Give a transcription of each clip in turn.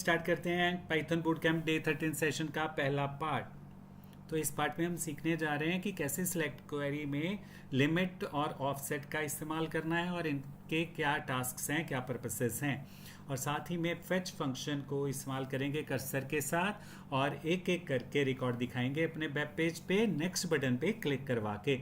Start करते हैं Python boot camp day 13 session का पहला पार्ट। तो इस पार्ट में हम सीखने जा रहे हैं कि कैसे सिलेक्ट क्वेरी में लिमिट और ऑफसेट का इस्तेमाल करना है और इनके क्या टास्क्स हैं, क्या पर्पसेस हैं। और साथ ही में फेच फंक्शन को इस्तेमाल करेंगे कर्सर के साथ और एक एक करके रिकॉर्ड दिखाएंगे अपने वेब पेज पे नेक्स्ट बटन पे क्लिक करवा के।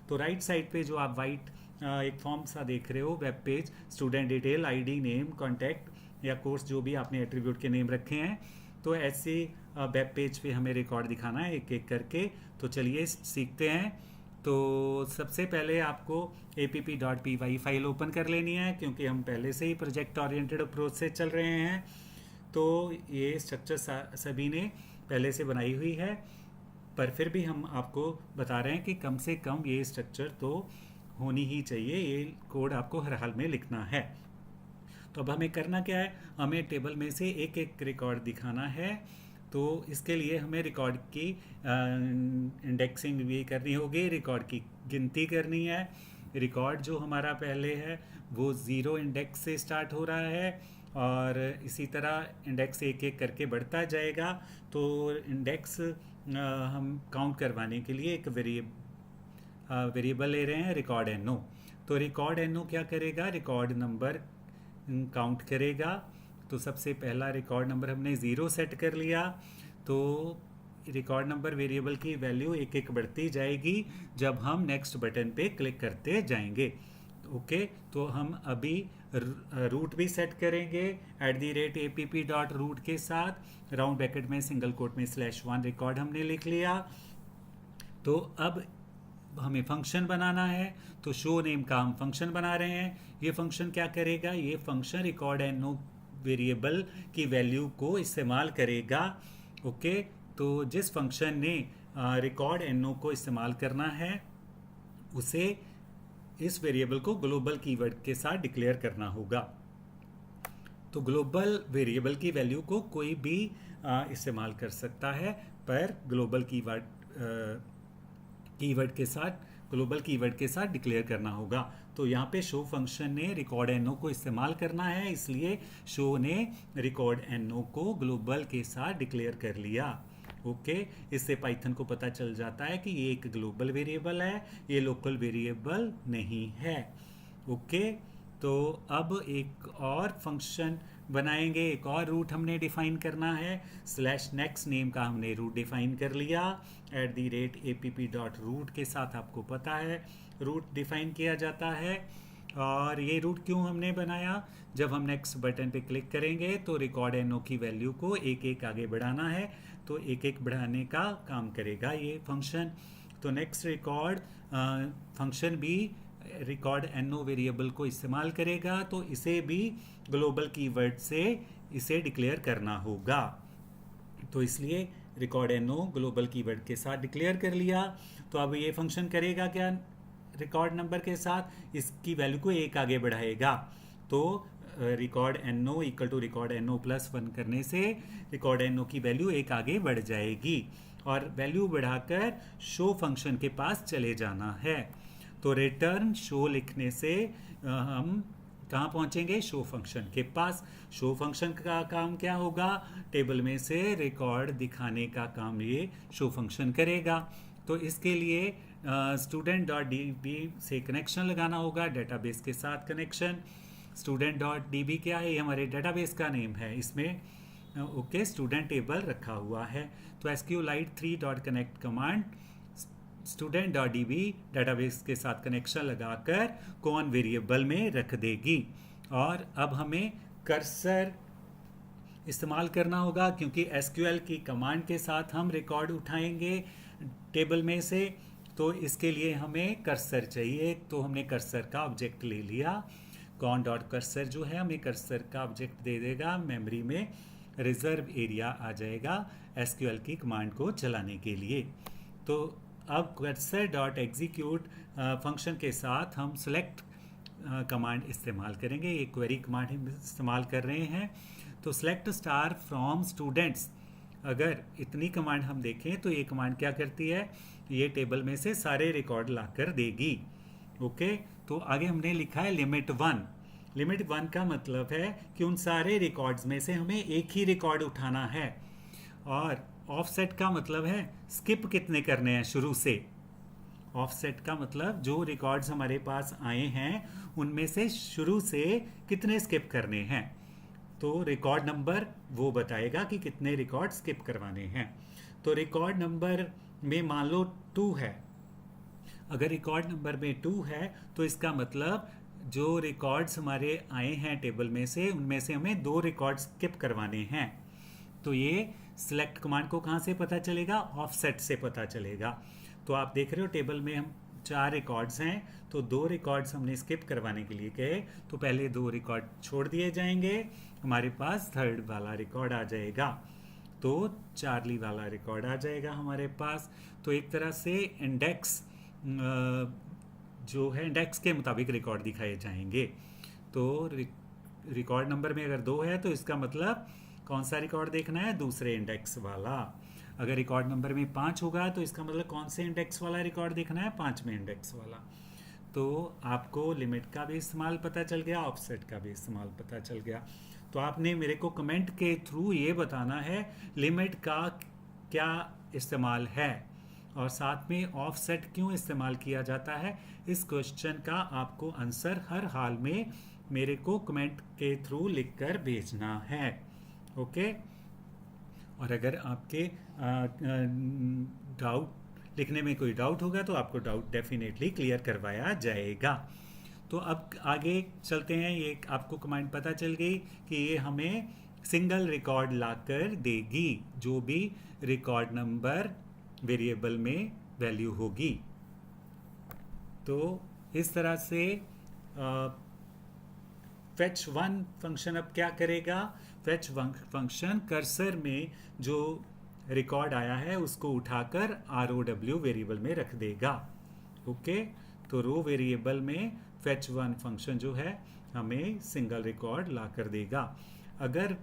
तो राइट साइड पे जो आप वाइट एक फॉर्म सा देख रहे हो, web page, student detail, ID, name, contact या कोर्स जो भी आपने एट्रीब्यूट के नेम रखे हैं, तो ऐसे वेब पेज पे हमें रिकॉर्ड दिखाना है एक एक करके। तो चलिए सीखते हैं। तो सबसे पहले आपको app.py फाइल ओपन कर लेनी है, क्योंकि हम पहले से ही प्रोजेक्ट ओरिएंटेड अप्रोच से चल रहे हैं। तो ये स्ट्रक्चर सभी ने पहले से बनाई हुई है, पर फिर भी हम आपको बता रहे हैं कि कम से कम ये स्ट्रक्चर तो होनी ही चाहिए। ये कोड आपको हर हाल में लिखना है। तो अब हमें करना क्या है, हमें टेबल में से एक एक रिकॉर्ड दिखाना है। तो इसके लिए हमें रिकॉर्ड की इंडेक्सिंग भी करनी होगी, रिकॉर्ड की गिनती करनी है। रिकॉर्ड जो हमारा पहले है वो 0 इंडेक्स से स्टार्ट हो रहा है और इसी तरह इंडेक्स एक एक करके बढ़ता जाएगा। तो इंडेक्स हम काउंट करवाने के लिए एक वेरिएबल ले रहे हैं रिकॉर्ड एनो। तो रिकॉर्ड एनो क्या करेगा, रिकॉर्ड नंबर काउंट करेगा। तो सबसे पहला रिकॉर्ड नंबर हमने 0 सेट कर लिया। तो रिकॉर्ड नंबर वेरिएबल की वैल्यू एक एक बढ़ती जाएगी जब हम नेक्स्ट बटन पे क्लिक करते जाएंगे। ओके, तो हम अभी रूट भी सेट करेंगे @app.root के साथ, राउंड ब्रैकेट में सिंगल कोट में /1 रिकॉर्ड हमने लिख लिया। तो अब हमें फंक्शन बनाना है। तो शो नेम का हम फंक्शन बना रहे हैं। ये फंक्शन क्या करेगा, ये फंक्शन रिकॉर्ड एनो वेरिएबल की वैल्यू को इस्तेमाल करेगा। ओके, तो जिस फंक्शन ने रिकॉर्ड एनो को इस्तेमाल करना है उसे इस वेरिएबल को ग्लोबल कीवर्ड के साथ डिक्लेयर करना होगा। तो ग्लोबल वेरिएबल की वैल्यू को कोई भी इस्तेमाल कर सकता है, पर ग्लोबल कीवर्ड के साथ डिक्लेयर करना होगा। तो यहाँ पे शो फंक्शन ने रिकॉर्ड एनो को इस्तेमाल करना है, इसलिए शो ने रिकॉर्ड एनो को ग्लोबल के साथ डिक्लेयर कर लिया। ओके, इससे पाइथन को पता चल जाता है कि ये एक ग्लोबल वेरिएबल है, ये लोकल वेरिएबल नहीं है। ओके, तो अब एक और फंक्शन बनाएंगे, एक और रूट हमने डिफाइन करना है। /next नेम का हमने रूट डिफाइन कर लिया @app.root के साथ। आपको पता है रूट डिफाइन किया जाता है। और ये रूट क्यों हमने बनाया, जब हम नेक्स्ट बटन पे क्लिक करेंगे तो रिकॉर्ड एनो की वैल्यू को एक एक आगे बढ़ाना है, तो एक एक बढ़ाने का काम करेगा ये फंक्शन। तो नेक्स्ट रिकॉर्ड फंक्शन भी रिकॉर्ड एनो वेरिएबल को इस्तेमाल करेगा, तो इसे भी ग्लोबल कीवर्ड से इसे डिक्लेयर करना होगा। तो इसलिए रिकॉर्ड एनो ग्लोबल कीवर्ड के साथ डिक्लेयर कर लिया। तो अब ये फंक्शन करेगा क्या, रिकॉर्ड नंबर के साथ इसकी वैल्यू को एक आगे बढ़ाएगा। तो रिकॉर्ड एनो इक्वल टू रिकॉर्ड एनो +1 करने से रिकॉर्ड एनो की वैल्यू एक आगे बढ़ जाएगी और वैल्यू बढ़ाकर शो फंक्शन के पास चले जाना है। तो रिटर्न शो लिखने से हम कहाँ पहुँचेंगे, शो फंक्शन के पास। शो फंक्शन का काम क्या होगा, टेबल में से रिकॉर्ड दिखाने का काम ये शो फंक्शन करेगा। तो इसके लिए student.db से कनेक्शन लगाना होगा, डेटाबेस के साथ कनेक्शन। student.db क्या है, ये हमारे डेटाबेस का नेम है, इसमें ओके स्टूडेंट टेबल रखा हुआ है। तो SQLite 3.connect command student.db database के साथ कनेक्शन लगाकर कौन वेरिएबल में रख देगी। और अब हमें कर्सर इस्तेमाल करना होगा, क्योंकि SQL की कमांड के साथ हम रिकॉर्ड उठाएंगे टेबल में से। तो इसके लिए हमें कर्सर चाहिए। तो हमने कर्सर का ऑब्जेक्ट ले लिया। con.cursor जो है हमें कर्सर का ऑब्जेक्ट दे देगा, मेमोरी में रिजर्व एरिया आ जाएगा SQL की कमांड को चलाने के लिए। तो अब cursor.execute फंक्शन के साथ हम select कमांड इस्तेमाल करेंगे। ये क्वेरी कमांड हम इस्तेमाल कर रहे हैं। तो select स्टार फ्रॉम स्टूडेंट्स, अगर इतनी कमांड हम देखें तो ये कमांड क्या करती है, ये टेबल में से सारे रिकॉर्ड ला कर देगी। ओके, तो आगे हमने लिखा है limit 1। लिमिट 1 का मतलब है कि उन सारे रिकॉर्ड्स में से हमें एक ही रिकॉर्ड उठाना है। और ऑफसेट का मतलब है स्किप कितने करने हैं शुरू से। ऑफसेट का मतलब जो रिकॉर्ड्स हमारे पास आए हैं उनमें से शुरू से कितने स्किप करने हैं। तो रिकॉर्ड नंबर वो बताएगा कि कितने रिकॉर्ड स्किप करवाने हैं। तो रिकॉर्ड नंबर में मान लो 2 है। अगर रिकॉर्ड नंबर में 2 है तो इसका मतलब जो रिकॉर्ड्स हमारे आए हैं टेबल में से उनमें से हमें 2 रिकॉर्ड स्किप करवाने हैं। तो ये सिलेक्ट कमांड को कहाँ से पता चलेगा? ऑफसेट से पता चलेगा। तो आप देख रहे हो टेबल में हम 4 रिकॉर्ड्स हैं, तो 2 रिकॉर्ड्स हमने स्किप करवाने के लिए कहे, तो पहले 2 रिकॉर्ड छोड़ दिए जाएंगे, हमारे पास थर्ड वाला रिकॉर्ड आ जाएगा, तो चार्ली वाला रिकॉर्ड आ जाएगा हमारे पास। तो एक तरह से इंडेक्स जो है इंडेक्स के मुताबिक रिकॉर्ड दिखाए जाएंगे। तो रिकॉर्ड नंबर में अगर 2 है तो इसका मतलब कौन सा रिकॉर्ड देखना है? दूसरे इंडेक्स वाला। अगर रिकॉर्ड नंबर में 5 होगा तो इसका मतलब कौन से इंडेक्स वाला रिकॉर्ड देखना है? 5वें इंडेक्स वाला। तो आपको लिमिट का भी इस्तेमाल पता चल गया, ऑफसेट का भी इस्तेमाल पता चल गया। तो आपने मेरे को कमेंट के थ्रू ये बताना है लिमिट का क्या इस्तेमाल है और साथ में ऑफसेट क्यों इस्तेमाल किया जाता है। इस क्वेश्चन का आपको आंसर हर हाल में मेरे को कमेंट के थ्रू लिखकर भेजना है। ओके। और अगर आपके डाउट लिखने में कोई डाउट होगा तो आपको डाउट डेफिनेटली क्लियर करवाया जाएगा। तो अब आगे चलते हैं। ये आपको कमांड पता चल गई कि ये हमें सिंगल रिकॉर्ड लाकर देगी जो भी रिकॉर्ड नंबर वेरिएबल में वैल्यू होगी। तो इस तरह से फेच वन फंक्शन अब क्या करेगा? फेच वन फंक्शन कर्सर में जो रिकॉर्ड आया है उसको उठाकर ROW वेरिएबल में रख देगा। ओके। तो रो वेरिएबल में फेच वन फंक्शन जो है हमें सिंगल रिकॉर्ड ला कर देगा। अगर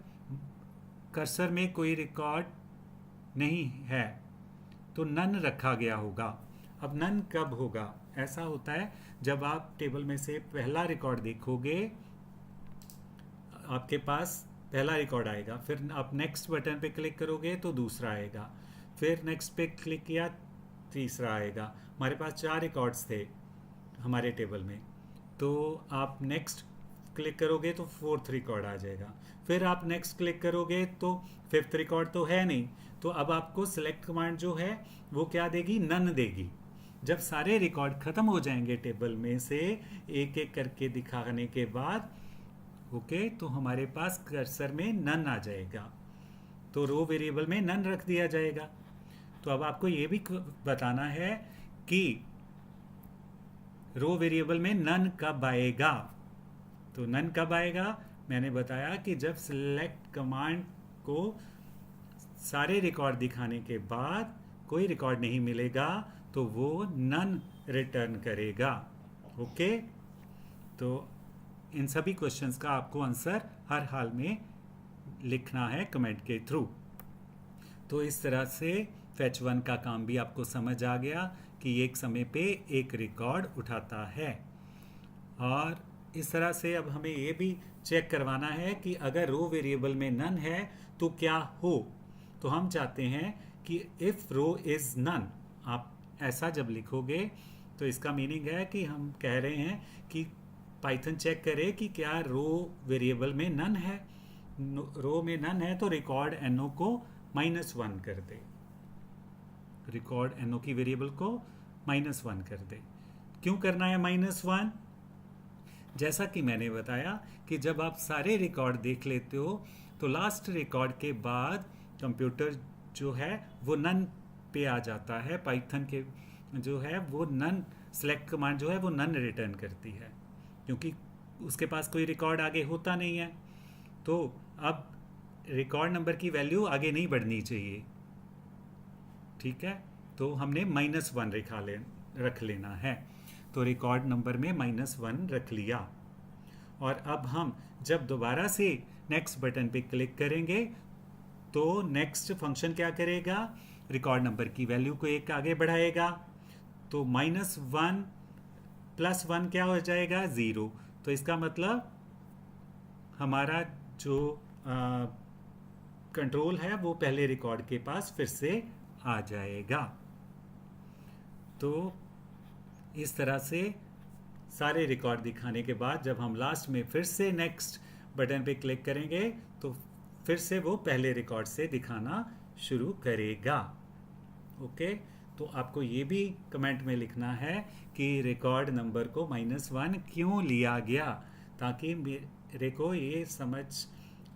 कर्सर में कोई रिकॉर्ड नहीं है तो नन रखा गया होगा। अब नन कब होगा? ऐसा होता है जब आप टेबल में से पहला रिकॉर्ड देखोगे, आपके पास पहला रिकॉर्ड आएगा, फिर आप नेक्स्ट बटन पे क्लिक करोगे तो दूसरा आएगा, फिर नेक्स्ट पे क्लिक किया तीसरा आएगा। हमारे पास 4 रिकॉर्ड्स थे हमारे टेबल में, तो आप नेक्स्ट क्लिक करोगे तो 4th रिकॉर्ड आ जाएगा, फिर आप नेक्स्ट क्लिक करोगे तो 5th रिकॉर्ड तो है नहीं। तो अब आपको सिलेक्ट कमांड जो है वो क्या देगी? नन देगी। जब सारे रिकॉर्ड खत्म हो जाएंगे टेबल में से एक एक करके दिखाने के बाद, ओके, तो हमारे पास कर्सर में नन आ जाएगा, तो रो वेरिएबल में नन रख दिया जाएगा। तो अब आपको ये भी बताना है कि रो वेरिएबल में नन कब आएगा। तो नन कब आएगा? मैंने बताया कि जब सिलेक्ट कमांड को सारे रिकॉर्ड दिखाने के बाद कोई रिकॉर्ड नहीं मिलेगा तो वो नन रिटर्न करेगा। ओके। तो इन सभी क्वेश्चंस का आपको आंसर हर हाल में लिखना है कमेंट के थ्रू। तो इस तरह से फेच वन का काम भी आपको समझ आ गया कि एक समय पे एक रिकॉर्ड उठाता है। और इस तरह से अब हमें ये भी चेक करवाना है कि अगर रो वेरिएबल में नन है तो क्या हो। तो हम चाहते हैं कि इफ़ रो इज़ नन, आप ऐसा जब लिखोगे तो इसका मीनिंग है कि हम कह रहे हैं कि पाइथन चेक करे कि क्या रो वेरिएबल में नन है। रो में नन है तो रिकॉर्ड NO को -1 कर दे, रिकॉर्ड NO की वेरिएबल को -1 कर दे। क्यों करना है -1? जैसा कि मैंने बताया कि जब आप सारे रिकॉर्ड देख लेते हो तो लास्ट रिकॉर्ड के बाद कंप्यूटर जो है वो नन पे आ जाता है। पाइथन के जो है वो नन सेलेक्ट कमांड जो है वो नन रिटर्न करती है, क्योंकि उसके पास कोई रिकॉर्ड आगे होता नहीं है। तो अब रिकॉर्ड नंबर की वैल्यू आगे नहीं बढ़नी चाहिए, ठीक है। तो हमने -1 रख लेना है। तो रिकॉर्ड नंबर में -1 रख लिया। और अब हम जब दोबारा से नेक्स्ट बटन पे क्लिक करेंगे तो नेक्स्ट फंक्शन क्या करेगा? रिकॉर्ड नंबर की वैल्यू को एक आगे बढ़ाएगा। तो -1 + 1 क्या हो जाएगा? 0। तो इसका मतलब हमारा जो कंट्रोल है वो पहले रिकॉर्ड के पास फिर से आ जाएगा। तो इस तरह से सारे रिकॉर्ड दिखाने के बाद जब हम लास्ट में फिर से नेक्स्ट बटन पे क्लिक करेंगे तो फिर से वो पहले रिकॉर्ड से दिखाना शुरू करेगा। ओके, तो आपको ये भी कमेंट में लिखना है कि रिकॉर्ड नंबर को -1 क्यों लिया गया, ताकि मेरे को ये समझ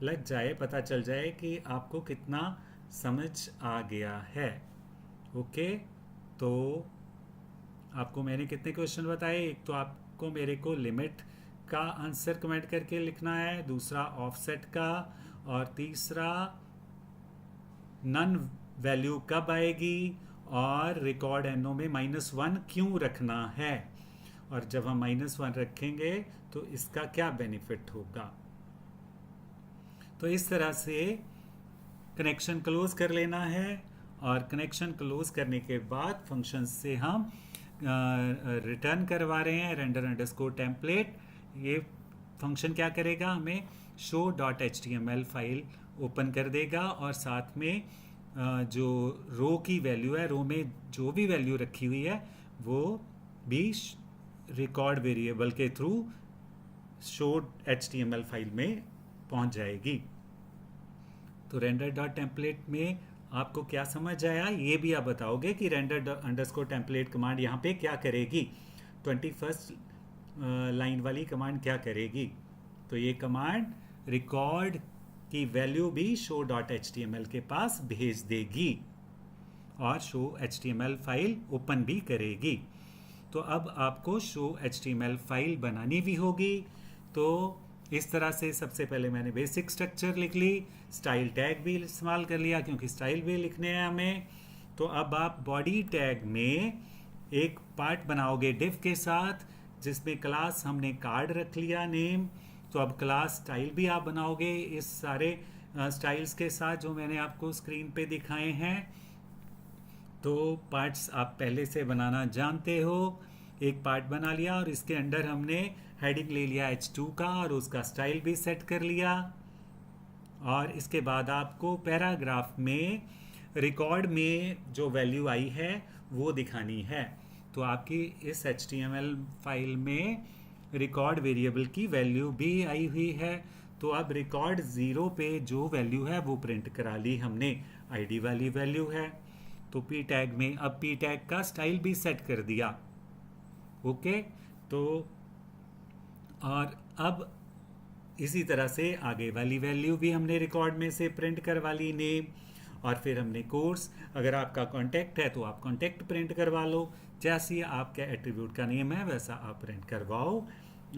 लग जाए, पता चल जाए कि आपको कितना समझ आ गया है। ओके, तो आपको मैंने कितने क्वेश्चन बताए? एक तो आपको मेरे को लिमिट का आंसर कमेंट करके लिखना है, दूसरा ऑफसेट का, और तीसरा नन वैल्यू कब आएगी, और रिकॉर्ड एनो में -1 क्यों रखना है, और जब हम -1 रखेंगे तो इसका क्या बेनिफिट होगा। तो इस तरह से कनेक्शन क्लोज कर लेना है, और कनेक्शन क्लोज करने के बाद फंक्शन से हम रिटर्न करवा रहे हैं render_template। ये फंक्शन क्या करेगा, हमें show.html फाइल ओपन कर देगा, और साथ में जो रो की वैल्यू है, रो में जो भी वैल्यू रखी हुई है वो भी रिकॉर्ड वेरिएबल के थ्रू show.html फाइल में पहुंच जाएगी। तो render.template में आपको क्या समझ आया, ये भी आप बताओगे कि render_template कमांड यहाँ पे क्या करेगी, 21st लाइन वाली कमांड क्या करेगी। तो ये कमांड रिकॉर्ड की वैल्यू भी show.html के पास भेज देगी और show.html फाइल ओपन भी करेगी। तो अब आपको show.html फाइल बनानी भी होगी। तो इस तरह से सबसे पहले मैंने बेसिक स्ट्रक्चर लिख ली, स्टाइल टैग भी इस्तेमाल कर लिया क्योंकि स्टाइल भी लिखने हैं हमें। तो अब आप बॉडी टैग में एक पार्ट बनाओगे डिव के साथ, जिसमें क्लास हमने कार्ड रख लिया नेम। तो अब क्लास स्टाइल भी आप बनाओगे इस सारे स्टाइल्स के साथ जो मैंने आपको स्क्रीन पे दिखाए हैं। तो पार्ट्स आप पहले से बनाना जानते हो। एक पार्ट बना लिया और इसके अंदर हमने हेडिंग ले लिया H2 का और उसका स्टाइल भी सेट कर लिया। और इसके बाद आपको पैराग्राफ में रिकॉर्ड में जो वैल्यू आई है वो दिखानी है। तो आपकी इस HTML फाइल में रिकॉर्ड वेरिएबल की वैल्यू भी आई हुई है। तो अब रिकॉर्ड 0 पे जो वैल्यू है वो प्रिंट करा ली हमने, आईडी वाली वैल्यू है। तो पी टैग में अब पी टैग का स्टाइल भी सेट कर दिया। ओके, तो और अब इसी तरह से आगे वाली वैल्यू भी हमने रिकॉर्ड में से प्रिंट करवा ली, नेम। और फिर हमने कोर्स, अगर आपका कॉन्टैक्ट है तो आप कॉन्टैक्ट प्रिंट करवा लो, जैसी आपके एट्रीब्यूट का नेम है वैसा आप प्रिंट करवाओ।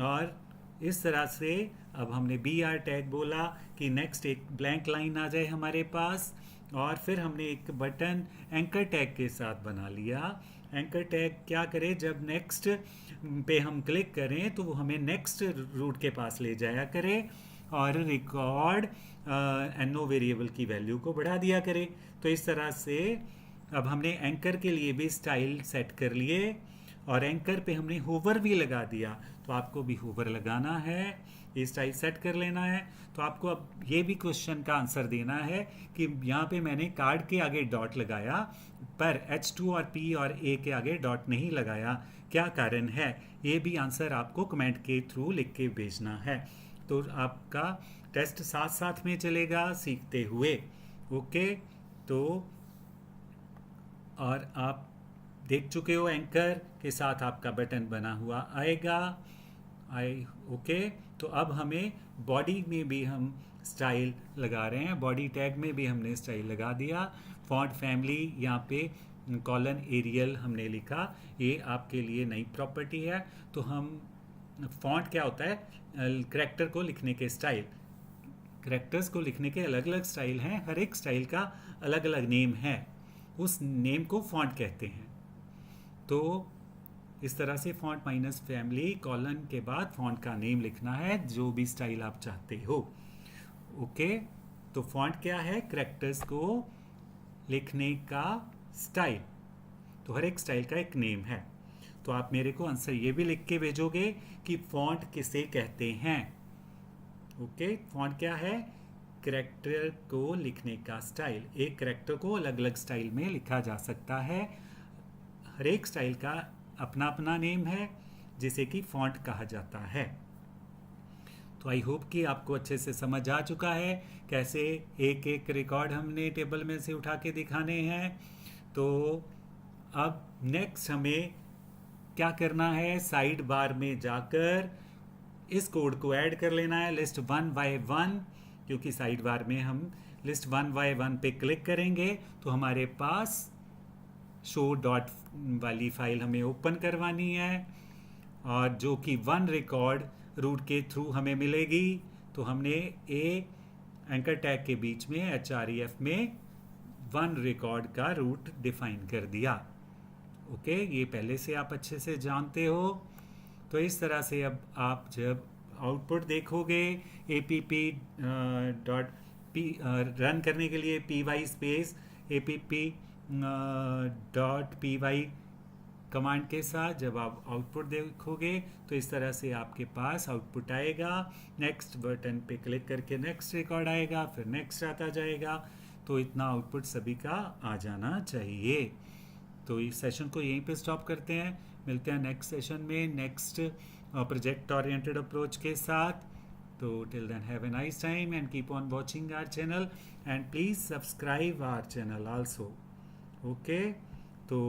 और इस तरह से अब हमने BR टैग बोला कि नेक्स्ट एक ब्लैंक लाइन आ जाए हमारे पास। और फिर हमने एक बटन एंकर टैग के साथ बना लिया। एंकर टैग क्या करे, जब नेक्स्ट पे हम क्लिक करें तो वो हमें नेक्स्ट रूट के पास ले जाया करे और रिकॉर्ड एनो वेरिएबल की वैल्यू को बढ़ा दिया करे। तो इस तरह से अब हमने एंकर के लिए भी स्टाइल सेट कर लिए और एंकर पे हमने होवर भी लगा दिया। तो आपको भी होवर लगाना है, ये स्टाइल सेट कर लेना है। तो आपको अब ये भी क्वेश्चन का आंसर देना है कि यहाँ पे मैंने कार्ड के आगे डॉट लगाया पर H2 और P और A के आगे डॉट नहीं लगाया, क्या कारण है। ये भी आंसर आपको कमेंट के थ्रू लिख के भेजना है। तो आपका टेस्ट साथ साथ में चलेगा सीखते हुए। ओके, तो और आप देख चुके हो एंकर के साथ आपका बटन बना हुआ आएगा। ओके, तो अब हमें बॉडी में भी हम स्टाइल लगा रहे हैं, बॉडी टैग में भी हमने स्टाइल लगा दिया। फॉन्ट फैमिली यहाँ पे कॉलन एरियल हमने लिखा, ये आपके लिए नई प्रॉपर्टी है। तो हम फॉन्ट क्या होता है, करैक्टर को लिखने के स्टाइल, करैक्टर्स को लिखने के अलग अलग स्टाइल हैं, हर एक स्टाइल का अलग अलग नेम है, उस नेम को फॉन्ट कहते हैं। तो इस तरह से फॉन्ट माइनस फैमिली कॉलन के बाद फॉन्ट का नेम लिखना है जो भी स्टाइल आप चाहते हो। ओके, तो फॉन्ट क्या है, करैक्टर्स को लिखने का स्टाइल। तो हर एक स्टाइल का एक नेम है। तो आप मेरे को आंसर ये भी लिख के भेजोगे कि फॉन्ट किसे कहते हैं। ओके, फॉन्ट क्या है? करैक्टर को लिखने का स्टाइल। एक करैक्टर को अलग अलग स्टाइल में लिखा जा सकता है। हर एक स्टाइल का अपना अपना नेम है जिसे कि फॉन्ट कहा जाता है। तो आई होप कि आपको अच्छे से समझ आ चुका है कैसे एक एक रिकॉर्ड हमने टेबल में से उठा के दिखाने हैं। तो अब नेक्स्ट हमें क्या करना है, साइड बार में जाकर इस कोड को ऐड कर लेना है लिस्ट 1 by 1, क्योंकि साइड बार में हम लिस्ट 1 by 1 पे क्लिक करेंगे तो हमारे पास शो डॉट वाली फाइल हमें ओपन करवानी है और जो कि 1 रिकॉर्ड रूट के थ्रू हमें मिलेगी। तो हमने एंकर टैग के बीच में href में 1 रिकॉर्ड का रूट डिफाइन कर दिया। ओके, ये पहले से आप अच्छे से जानते हो। तो इस तरह से अब आप जब आउटपुट देखोगे app डॉट पी रन करने के लिए py space app dot py command के साथ जब आप आउटपुट देखोगे तो इस तरह से आपके पास आउटपुट आएगा। नेक्स्ट बटन पे क्लिक करके नेक्स्ट रिकॉर्ड आएगा, फिर नेक्स्ट आता जाएगा। तो इतना आउटपुट सभी का आ जाना चाहिए। तो इस सेशन को यहीं पे स्टॉप करते हैं, मिलते हैं नेक्स्ट सेशन में नेक्स्ट प्रोजेक्ट ओरिएंटेड अप्रोच के साथ। तो till then have a nice time and keep on watching our channel and please subscribe our channel also. Okay, तो